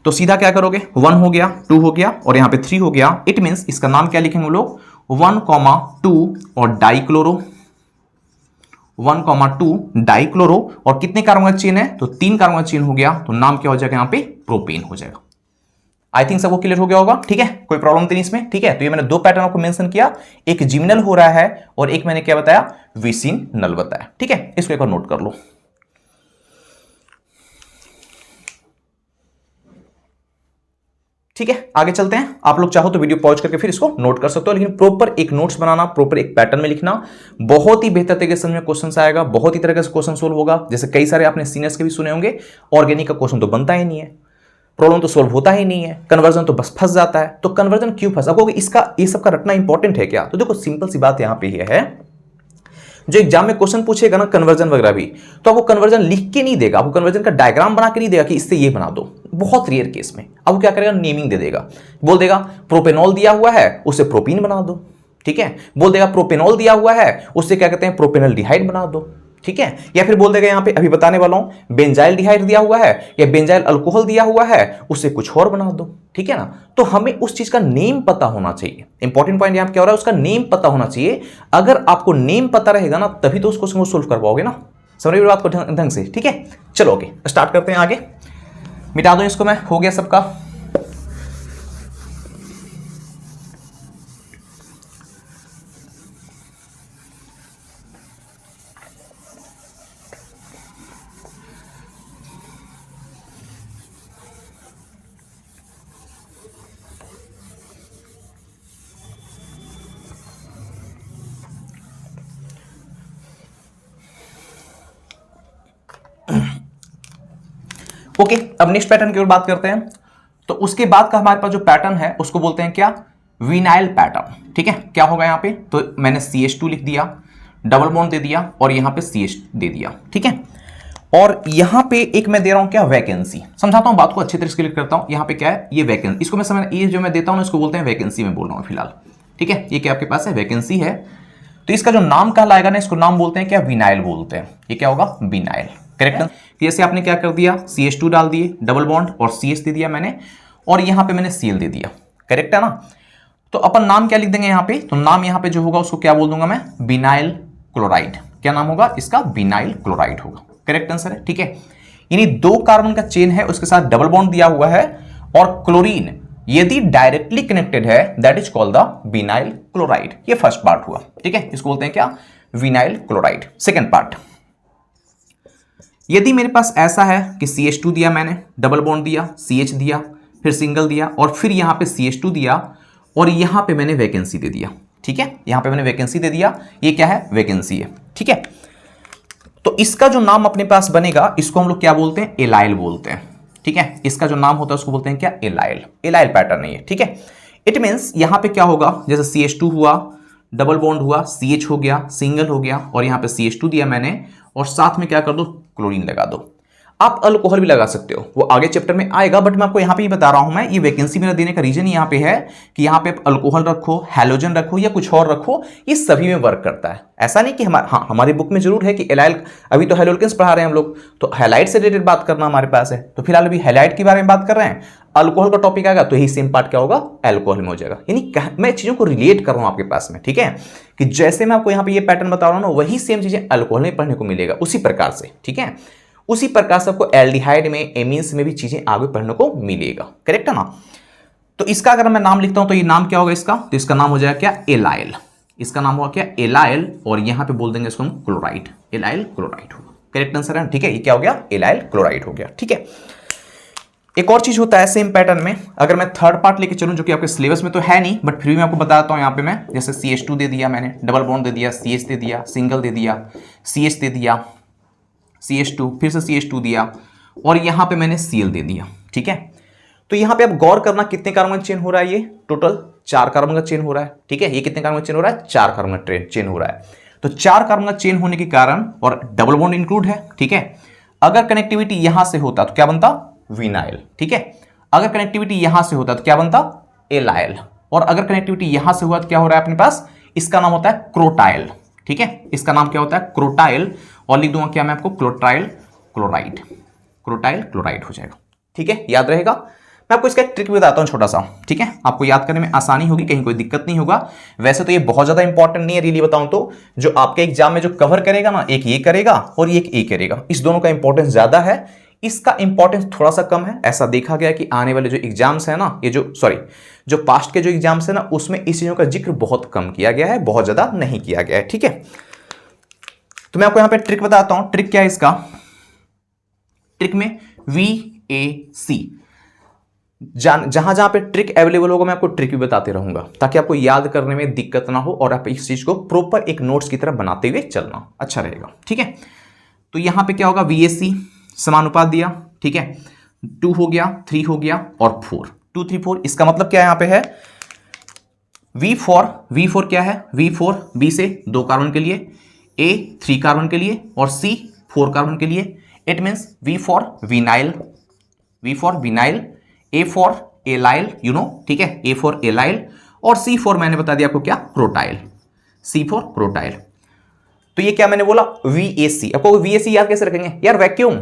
तो सीधा क्या करोगे, 1 हो गया, 2 हो गया, और यहां पे 3 हो गया। इट मींस इसका नाम क्या लिखेंगे हम लोग, 1,2 और डाइक्लोरो, 1,2 डाइक्लोरो, और कितने कार्बन का चेन है, तो 3 कार्बन का चेन हो गया, तो नाम क्या हो जाएगा यहाँ पे, प्रोपेन हो जाएगा। आई थिंक सबको क्लियर हो गया होगा, ठीक है, कोई प्रॉब्लम तो नहीं इसमें, ठीक है। तो ये मैंने 2 पैटर्न आपको मेंशन किया, एक जिमिनल हो रहा है और एक मैंने क्या बताया, विसिनल बताया, ठीक है। इसको एक बार नोट कर लो। ठीक है, आगे चलते हैं। आप लोग चाहो तो वीडियो पॉज करके फिर इसको नोट कर सकते हो, लेकिन प्रॉपर एक नोट्स बनाना, प्रॉपर एक पैटर्न में लिखना, बहुत ही बेहतर तरीके से समझ में क्वेश्चन आएगा, बहुत ही तरह से क्वेश्चन सोल्व होगा। जैसे कई सारे आपने सीनियर्स के भी सुने होंगे, ऑर्गेनिक का क्वेश्चन तो बनता ही नहीं है, प्रॉब्लम तो सोल्व होता ही नहीं है, कन्वर्जन तो बस फंस जाता है। तो कन्वर्जन क्यों फंसा? आपको इसका ये सब का रटना इंपॉर्टेंट है क्या? तो देखो सिंपल सी बात यहां पे ये है, जो एग्जाम में क्वेश्चन पूछेगा ना कन्वर्जन वगैरह भी, तो आपको कन्वर्जन लिख के नहीं देगा, आपको कन्वर्जन का डायग्राम बना के नहीं देगा कि इससे ये बना दो। बहुत रेयर केस में आपको क्या करेगा, नेमिंग दे देगा, बोल देगा प्रोपेनॉल दिया हुआ है उससे प्रोपीन बना दो, ठीक है, बोल देगा प्रोपेनॉल दिया हुआ है उससे क्या कहते हैं प्रोपेनल डिहाइड बना दो, ठीक है, या फिर बोल देगा यहां पे अभी बताने वाला हूं बेंजाइल डिहाइड दिया हुआ है या बेंजाइल अल्कोहल दिया हुआ है उससे कुछ और बना दो, ठीक है ना। तो हमें उस चीज का नेम पता होना चाहिए। इंपॉर्टेंट पॉइंट यहां क्या हो रहा है, उसका नेम पता होना चाहिए। अगर आपको नेम पता रहेगा ना तभी तो उस क्वेश्चन को सोल्व कर पाओगे ना। समझ रहे हो बात को ढंग से, ठीक है। चलो ओके स्टार्ट करते हैं आगे, मिटा दो इसको मैं, हो गया सबका। ओके अब नेक्स्ट पैटर्न की ओर बात करते हैं। तो उसके बाद का हमारे पास जो पैटर्न है उसको बोलते हैं क्या, विनाइल पैटर्न, ठीक है। क्या होगा यहाँ पे, तो मैंने CH2 लिख दिया, डबल बॉन्ड दे दिया और यहाँ पे CH दे दिया, ठीक है। और यहाँ पे एक मैं दे रहा हूँ क्या, वैकेंसी। समझाता हूँ बात को अच्छी तरह से क्लियर करता हूँ। यहाँ पे क्या है, ये वैकेंसी, इसको मैं समझ, ये जो मैं देता हूँ इसको बोलते हैं वैकेंसी में बोल रहा हूँ फिलहाल, ठीक है। ये क्या आपके पास है, वैकेंसी है। तो इसका जो नाम कहलाएगा ना, इसको नाम बोलते हैं क्या, विनाइल बोलते हैं। ये क्या होगा, विनाइल, करेक्ट। जैसे आपने क्या कर दिया, CH2 डाल दिए, डबल बॉन्ड और CH दे दिया मैंने, और यहां पे मैंने Cl दे दिया, करेक्ट है ना। तो अपन नाम क्या लिख देंगे यहां पे, तो नाम यहां पे जो होगा उसको क्या बोल दूंगा मैं, विनाइल क्लोराइड। क्या नाम होगा इसका, विनाइल क्लोराइड होगा, करेक्ट आंसर है, ठीक है। यानी 2 कार्बन का चेन है, उसके साथ डबल बॉन्ड दिया हुआ है, और क्लोरीन यदि डायरेक्टली कनेक्टेड है that is called the vinyl chloride. ये फर्स्ट पार्ट हुआ, ठीक है, इसको बोलते हैं क्या, विनाइल क्लोराइड। सेकंड पार्ट, यदि मेरे पास ऐसा है कि CH2 दिया मैंने, डबल बॉन्ड दिया, CH दिया, फिर सिंगल दिया, और फिर यहां पे CH2 दिया, और यहां पे मैंने वैकेंसी दे दिया, ठीक है, यहां पे मैंने वैकेंसी दे दिया, ये क्या है, वैकेंसी है, ठीक है। तो इसका जो नाम अपने पास बनेगा इसको हम लोग क्या बोलते हैं, एलाइल बोलते हैं, ठीक है। इसका जो नाम होता है उसको बोलते हैं क्या, एलाइल। एलाइल पैटर्न है ये, ठीक है। इट मीन्स यहां पे क्या होगा, जैसे CH2 हुआ, डबल बॉन्ड हुआ, CH हो गया, सिंगल हो गया, और यहां पे CH2 दिया मैंने, और साथ में क्या कर दो, क्लोरीन लगा दो। आप अल्कोहल भी लगा सकते हो, वो आगे चैप्टर में आएगा, बट मैं आपको यहां पे ही बता रहा हूं। मैं ये वैकेंसी मेरा देने का रीजन यहां पे है कि यहां पे अल्कोहल रखो, हैलोजन रखो या कुछ और रखो, ये सभी में वर्क करता है। ऐसा नहीं कि हमारी बुक में जरूर है कि एलाइल, अभी तो हैलोल्केन्स पढ़ा रहे हैं हम लोग, तो हैलाइड से रिलेटेड बात करना हमारे पास है। तो फिलहाल अभी हैलाइड के बारे में बात कर रहे हैं, अल्कोहल का टॉपिक आएगा तो यही सेम पार्ट क्या होगा, अल्कोहल में हो जाएगा। यानी मैं चीजों को रिलेट कर रहा हूं आपके पास में, ठीक है, कि जैसे मैं आपको यहां पे ये पैटर्न बता रहा हूं ना, वही सेम चीजें अल्कोहल में पढ़ने को मिलेगा, उसी प्रकार से, ठीक है। उसी प्रकार से आपको एल्डिहाइड में, एमीन्स में भी चीजें आगे पढ़ने को मिलेगा, करेक्ट है ना। तो इसका अगर मैं नाम लिखता हूं तो ये नाम क्या होगा इसका, तो इसका नाम हो जाएगा क्या, एलाइल। इसका नाम होगा क्या, एलाइल, और यहां पे बोल देंगे इसको हम क्लोराइड, एलाइल क्लोराइड होगा, करेक्ट आंसर है, ठीक है। ये क्या हो गया, एलाइल क्लोराइड हो गया, ठीक है। एक और चीज होता है सेम पैटर्न में, अगर मैं थर्ड पार्ट लेके चलूं, जो कि आपके सिलेबस में तो है नहीं, बट फिर भी मैं आपको बताता हूं। यहां पे मैं जैसे CH2 दे दिया मैंने, डबल बॉन्ड दे दिया, CH दे दिया, सिंगल दे दिया, CH दे दिया, CH2, फिर से CH2 दिया, और यहां पे मैंने Cl दे दिया, ठीक है। तो यहां पे आप गौर करना कितने कार्बन चेन हो रहा है, ये टोटल 4 कार्बन का चेन हो रहा है, ठीक है। ये कितने कार्बन का चेन हो रहा है, 4 कार्बन का चेन हो रहा है। तो 4 कार्बन का चेन होने के कारण, और डबल बॉन्ड इंक्लूड है, ठीक है। अगर कनेक्टिविटी यहां से होता तो क्या बनता, विनाइल, ठीक है। अगर कनेक्टिविटी यहां से होता तो क्या बनता, एलाइल, और अगर कनेक्टिविटी यहां से हुआ तो क्या हो रहा है अपने पास, इसका नाम होता है क्रोटाइल, ठीक है। इसका नाम क्या होता है, क्रोटाइल, और लिख दूंगा क्या मैं आपको, क्लोटाइल क्लोराइड, क्रोटाइल क्लोराइड हो जाएगा, ठीक है। याद रहेगा। मैं आपको इसका एक ट्रिक भी बताता हूं छोटा सा, ठीक है, आपको याद करने में आसानी होगी, कहीं कोई दिक्कत नहीं होगा। वैसे तो ये बहुत ज्यादा इंपॉर्टेंट नहीं है, रियली बताऊं तो जो आपके एग्जाम में जो कवर करेगा ना, एक ये करेगा और एक ये करेगा, इस दोनों का इंपॉर्टेंस ज्यादा है, इसका इंपॉर्टेंस थोड़ा सा कम है। ऐसा देखा गया कि आने वाले जो एग्जाम्स है ना, ये जो पास्ट के जो एग्जाम्स है ना, उसमें इस चीजों का जिक्र बहुत कम किया गया है, बहुत ज्यादा नहीं किया गया है, ठीक है। तो मैं आपको यहां पे ट्रिक बताता हूं। ट्रिक क्या है इसका, ट्रिक में VAC, जहां जहां पे ट्रिक अवेलेबल होगा मैं आपको ट्रिक भी बताते रहूंगा, ताकि आपको याद करने में दिक्कत ना हो और आप इस चीज को प्रॉपर एक नोट्स की तरह बनाते हुए चलना अच्छा रहेगा। ठीक है, तो यहां पे क्या होगा, VAC समानुपात दिया, ठीक है, 2 हो गया, 3 हो गया और 4, 2 3 4। इसका मतलब क्या यहां पे है, V4 क्या है, V4 B से 2 कार्बन के लिए, A 3 कार्बन के लिए और C 4 कार्बन के लिए। It means V4 vinyl, A for allyl, you know, ठीक है, A फॉर एलाइल और C फॉर मैंने बता दिया आपको क्या, क्रोटाइल, C फॉर क्रोटाइल। तो ये क्या मैंने बोला, VAC। आपको VAC याद कैसे रखेंगे यार, वैक्यूम,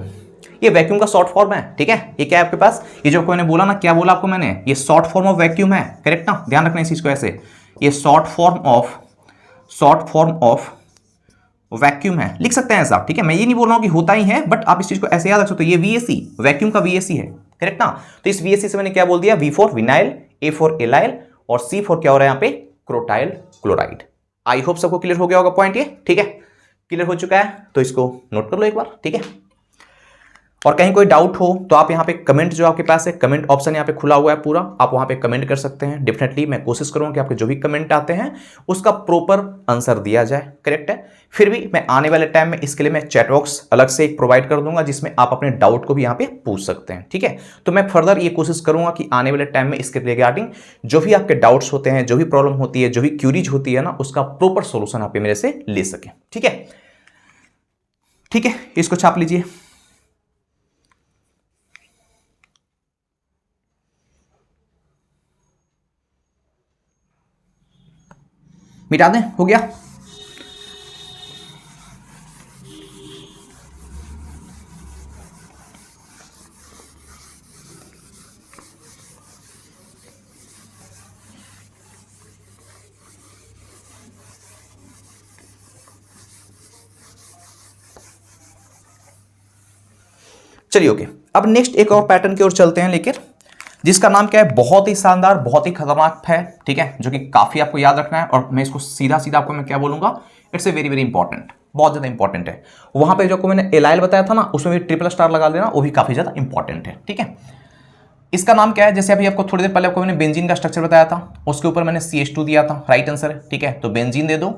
ये वैक्यूम का शॉर्ट फॉर्म है। ठीक है, ये क्या है आपके पास, ये जो मैंने बोला ना, क्या बोला आपको मैंने, ये शॉर्ट फॉर्म ऑफ वैक्यूम है, करेक्ट ना, ध्यान रखना इस चीज को ऐसे, ये शॉर्ट फॉर्म ऑफ वैक्यूम है, लिख सकते हैं ऐसा। ठीक है, मैं ये नहीं बोल रहा हूं कि होता ही है, बट आप इस चीज को ऐसे याद रख सकते हो, ये VAC वैक्यूम का VAC है, करेक्ट ना। तो इस VAC से मैंने क्या बोल दिया, V for vinyl, A for allyl और C फॉर क्या हो रहा है यहाँ पे, क्रोटाइल क्लोराइड। आई होप सबको क्लियर हो गया होगा पॉइंट ये। ठीक है, क्लियर हो चुका है तो इसको नोट कर लो एक बार। ठीक है, और कहीं कोई डाउट हो तो आप यहाँ पे कमेंट, जो आपके पास है कमेंट ऑप्शन यहाँ पे खुला हुआ है पूरा, आप वहाँ पे कमेंट कर सकते हैं। डेफिनेटली मैं कोशिश करूँगा कि आपके जो भी कमेंट आते हैं उसका प्रॉपर आंसर दिया जाए, करेक्ट है। फिर भी मैं आने वाले टाइम में इसके लिए मैं चैट बॉक्स अलग से एक प्रोवाइड कर दूंगा, जिसमें आप अपने डाउट को भी यहाँ पे पूछ सकते हैं। ठीक है, तो मैं फर्दर ये कोशिश करूंगा कि आने वाले टाइम में इसके रिगार्डिंग जो भी आपके डाउट्स होते हैं, जो भी प्रॉब्लम होती है, जो भी क्यूरीज होती है ना, उसका प्रॉपर सोल्यूशन आप मेरे से ले सकें। ठीक है, ठीक है, इसको छाप लीजिए। मिटा दें, हो गया। चलिए ओके, अब नेक्स्ट एक और पैटर्न की ओर चलते हैं, लेकिन जिसका नाम क्या है, बहुत ही शानदार, बहुत ही खतरनाक है। ठीक है, जो कि काफी आपको याद रखना है, और मैं इसको सीधा सीधा आपको मैं क्या बोलूंगा, it's a very very important, बहुत ज्यादा इंपॉर्टेंट है। वहां पे जो आपको मैंने एलाइल बताया था ना, उसमें भी ट्रिपल स्टार लगा देना, वो भी काफी ज्यादा इंपॉर्टेंट है। ठीक है, इसका नाम क्या है, जैसे अभी आपको थोड़ी देर पहले आपको मैंने बेंजीन का स्ट्रक्चर बताया था, उसके ऊपर मैंने CH2 दिया था, राइट आंसर है। ठीक है, तो बेंजीन दे दो,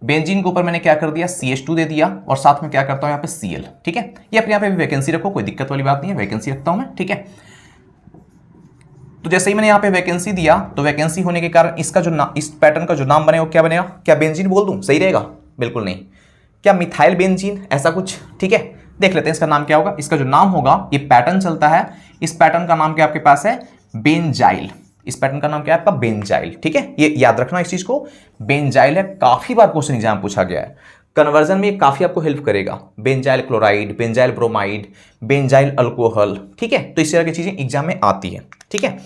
बेंजीन के ऊपर मैंने क्या कर दिया, CH2 दे दिया, और साथ में क्या करता हूं यहाँ पे Cl। ठीक है, ये अपने यहाँ पे वैकेंसी रखो, कोई दिक्कत वाली बात नहीं है, वैकेंसी रखता हूं मैं। ठीक है, तो जैसे ही मैंने यहाँ पे वैकेंसी दिया, तो वैकेंसी होने के कारण इसका जो इस पैटर्न का जो नाम बनेगा क्या बनेगा, क्या बेंजीन बोल दूं, सही रहेगा, बिल्कुल नहीं, क्या मिथाइल बेंजीन, ऐसा कुछ। ठीक है, देख लेते हैं इसका नाम क्या होगा। इसका जो नाम होगा, ये पैटर्न चलता है, इस पैटर्न का नाम क्या आपके पास है, बेंजाइल। इस पैटर्न का नाम क्या है आपका, बेंजाइल। ठीक है, ये याद रखना इस चीज को, बेंजाइल है, काफी बार क्वेश्चन एग्जाम पूछा गया है, कन्वर्जन में काफी आपको हेल्प करेगा। Benzyl chloride, benzyl bromide, benzyl alcohol. ठीक है, तो इस तरह की चीजें एग्जाम में आती है। ठीक है,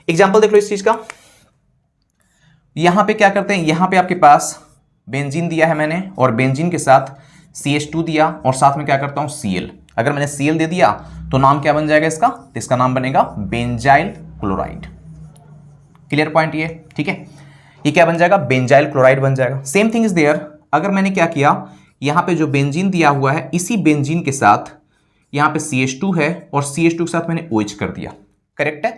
एग्जाम्पल देख लो इस चीज का, यहां पे क्या करते हैं, यहां पे आपके पास बेंजीन दिया है मैंने, और बेंजीन के साथ CH2 दिया, और साथ में क्या करता हूं Cl। अगर मैंने Cl दे दिया तो नाम क्या बन जाएगा इसका, तो इसका नाम बनेगा बेंजाइल क्लोराइड। क्लियर पॉइंट ये। ठीक है, ये क्या बन जाएगा, बेंजाइल क्लोराइड बन जाएगा। सेम थिंग इज देयर, अगर मैंने क्या किया, यहां पे जो बेंजीन दिया हुआ है, इसी बेंजीन के साथ यहां पे CH2 है, और CH2 के साथ मैंने OH कर दिया, करेक्ट है।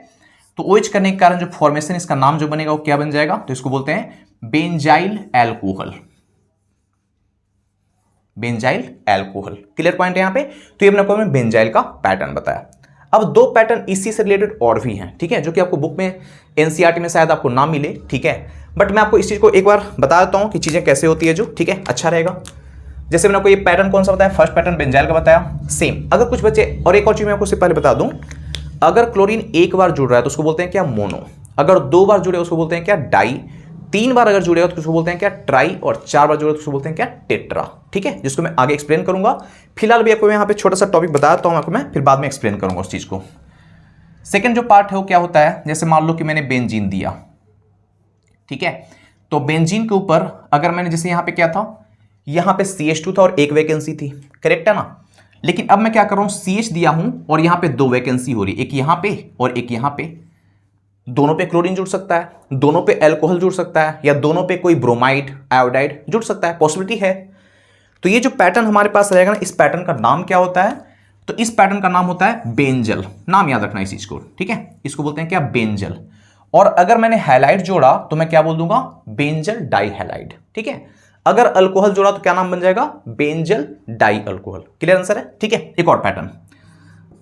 तो OH करने के कारण जो फॉर्मेशन, इसका नाम जो बनेगा वो क्या बन जाएगा, तो इसको बोलते हैं benzyl alcohol, benzyl alcohol. Clear point है यहां पे। तो ये मैंने बेंजाइल का पैटर्न बताया। अब 2 पैटर्न इसी से रिलेटेड और भी हैं, ठीक है, जो कि आपको बुक में NCERT में शायद आपको ना मिले, ठीक है, बट मैं आपको इस चीज को एक बार बता देता हूं कि चीजें कैसे होती है, जो ठीक है अच्छा रहेगा। जैसे मैंने आपको ये पैटर्न कौन सा बताया, फर्स्ट पैटर्न बेंजाइल का बताया, सेम। अगर कुछ बच्चे, और एक और चीज मैं आपको उससे पहले बता दूं, अगर क्लोरीन एक बार जुड़ रहा है तो उसको बोलते हैं क्या, मोनो। अगर 2 बार जुड़े उसको बोलते हैं क्या, डाई। 3 बार अगर जुड़ेगा तो उसको बोलते हैं क्या, ट्राई। और 4 बार जुड़े तो उसको बोलते हैं क्या, टेट्रा। ठीक है, जिसको मैं आगे एक्सप्लेन करूंगा। फिलहाल भी आपको मैं यहाँ पे छोटा सा टॉपिक बता देता हूँ आपको मैं, फिर बाद में एक्सप्लेन करूंगा उस चीज को। सेकंड जो पार्ट है वो क्या होता है, जैसे मान लो कि मैंने बेंजीन दिया, ठीक है, तो बेंजीन के ऊपर अगर मैंने, जैसे यहाँ पे क्या था, यहाँ पे CH2 था और एक वैकेंसी थी, करेक्ट है ना। लेकिन अब मैं क्या कर रहा हूं, CH दिया हूं और यहाँ पे 2 वैकेंसी हो रही, एक यहाँ पे और एक यहाँ पे। दोनों पे क्लोरीन जुड़ सकता है, दोनों पे अल्कोहल जुड़ सकता है, या दोनों पे कोई ब्रोमाइड, आयोडाइड जुड़ सकता है, पॉसिबिलिटी है। तो ये जो पैटर्न हमारे पास रहेगा ना, इस पैटर्न का नाम क्या होता है, तो इस पैटर्न का नाम होता है बेंजल। नाम याद रखना इस चीज को, ठीक है, इसको बोलते हैं क्या, बेंजल। और अगर मैंने हैलाइड जोड़ा तो मैं क्या बोल दूंगा, बेंजल डाई हैलाइड, ठीक है। अगर अल्कोहल जोड़ा तो क्या नाम बन जाएगा, benzyl di alcohol. Clear answer है, ठीक है। एक और पैटर्न,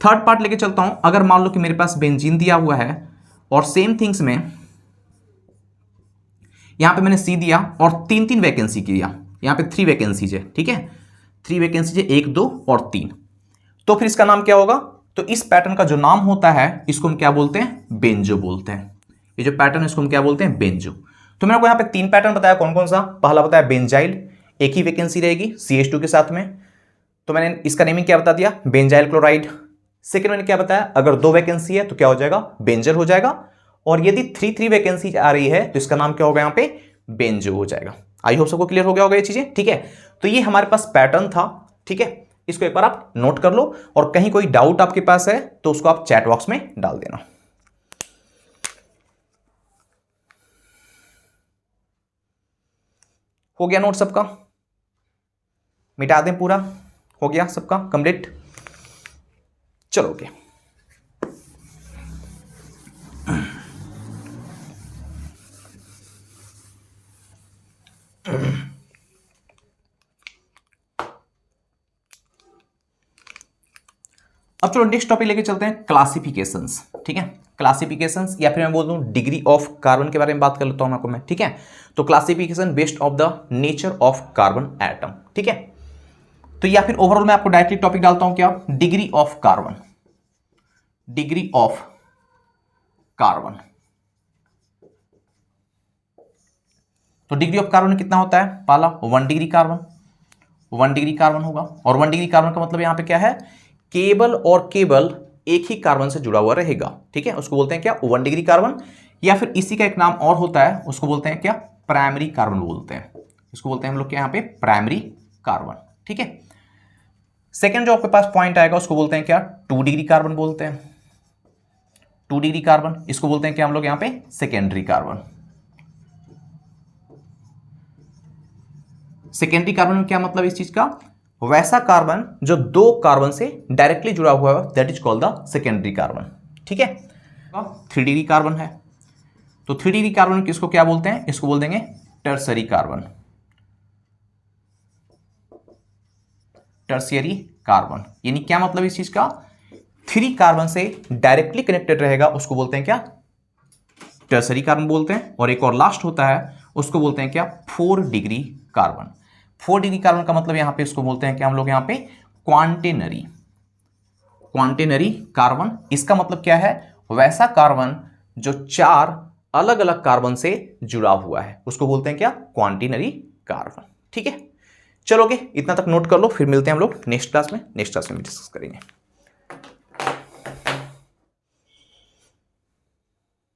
थर्ड पार्ट लेके चलता हूं। अगर मान लो कि मेरे पास बेंजीन दिया हुआ है और सेम थिंग्स में यहां पे मैंने सी दिया और तीन तीन वैकेंसी किया, यहां पे 3 वैकेंसीज है, ठीक है, 3 वैकेंसीज है, 1 2 और 3, तो फिर इसका नाम क्या होगा, तो इस पैटर्न का जो नाम होता है इसको हम क्या बोलते हैं, बेंजो बोलते हैं। ये जो पैटर्न है इसको हम क्या बोलते हैं, बेंजो। तो मैंने आपको यहां पे 3 पैटर्न बताया, कौन कौन सा, पहला बताया बेंजाइल, एक ही वैकेंसी रहेगी CH2 के साथ में, तो मैंने इसका नेमिंग क्या बता दिया, बेंजाइल क्लोराइड। सेकंड मैंने क्या बताया, अगर 2 वैकेंसी है तो क्या हो जाएगा, बेंजल हो जाएगा, और यदि 3 वैकेंसी आ रही है तो इसका नाम क्या होगा, यहां पे बेंजो हो जाएगा। आई होप सबको क्लियर हो गया होगा ये चीजें, ठीक है। तो ये हमारे पास पैटर्न था, ठीक है, इसको एक बार आप नोट कर लो, और कहीं कोई डाउट आपके पास है तो उसको आप चैट बॉक्स में डाल देना। हो गया नोट सबका, मिटा दें पूरा, हो गया सबका कंप्लीट, चलो ओके। अब चलो नेक्स्ट टॉपिक लेके चलते हैं, क्लासिफिकेशंस, ठीक है, क्लासिफिकेशंस, या फिर मैं बोल दूं डिग्री ऑफ कार्बन के बारे में बात कर लेता हूं आपको मैं, ठीक है। तो classification based of the nature of carbon atom, ठीक है। तो या फिर ओवरऑल मैं आपको डायरेक्टली टॉपिक डालता हूं क्या, degree of carbon, degree of carbon. तो डिग्री ऑफ कार्बन कितना होता है, पहला 1 डिग्री कार्बन, 1 डिग्री कार्बन होगा, और 1 डिग्री कार्बन का मतलब यहां पे क्या है, केवल और केवल एक ही कार्बन से जुड़ा हुआ रहेगा, ठीक है, उसको बोलते हैं क्या, 1 डिग्री कार्बन। या फिर इसी का एक नाम और होता है, उसको बोलते हैं क्या, प्राइमरी कार्बन बोलते हैं, इसको बोलते हैं हम लोग क्या, यहां पे प्राइमरी कार्बन, ठीक है। सेकंड जो आपके पास पॉइंट आएगा उसको बोलते हैं क्या, 2 डिग्री कार्बन बोलते हैं, 2 डिग्री कार्बन, इसको बोलते हैं क्या हम लोग यहां पे, सेकेंडरी कार्बन। सेकेंडरी कार्बन क्या मतलब इस चीज का, वैसा कार्बन जो 2 कार्बन से डायरेक्टली जुड़ा हुआ है, that is called the secondary carbon, ठीक है। 3 डिग्री कार्बन है, तो 3 डिग्री कार्बन किसको क्या बोलते हैं, इसको बोल देंगे टर्सरी कार्बन, टर्शियरी कार्बन। यानी क्या मतलब इस चीज का, 3 कार्बन से डायरेक्टली कनेक्टेड रहेगा, उसको बोलते हैं क्या, टर्सरी कार्बन बोलते हैं। और एक और लास्ट होता है, उसको बोलते हैं क्या, 4 डिग्री कार्बन। 4 डिग्री कार्बन का मतलब यहां पे इसको बोलते हैं क्या हम लोग यहां पे, क्वांटेनरी, क्वांटेनरी कार्बन। इसका मतलब क्या है, वैसा कार्बन जो 4 अलग अलग कार्बन से जुड़ा हुआ है, उसको बोलते हैं क्या, क्वांटेनरी कार्बन, ठीक है। चलोगे इतना तक नोट कर लो, फिर मिलते हैं हम लोग नेक्स्ट क्लास में, नेक्स्ट क्लास में डिस्कस करेंगे।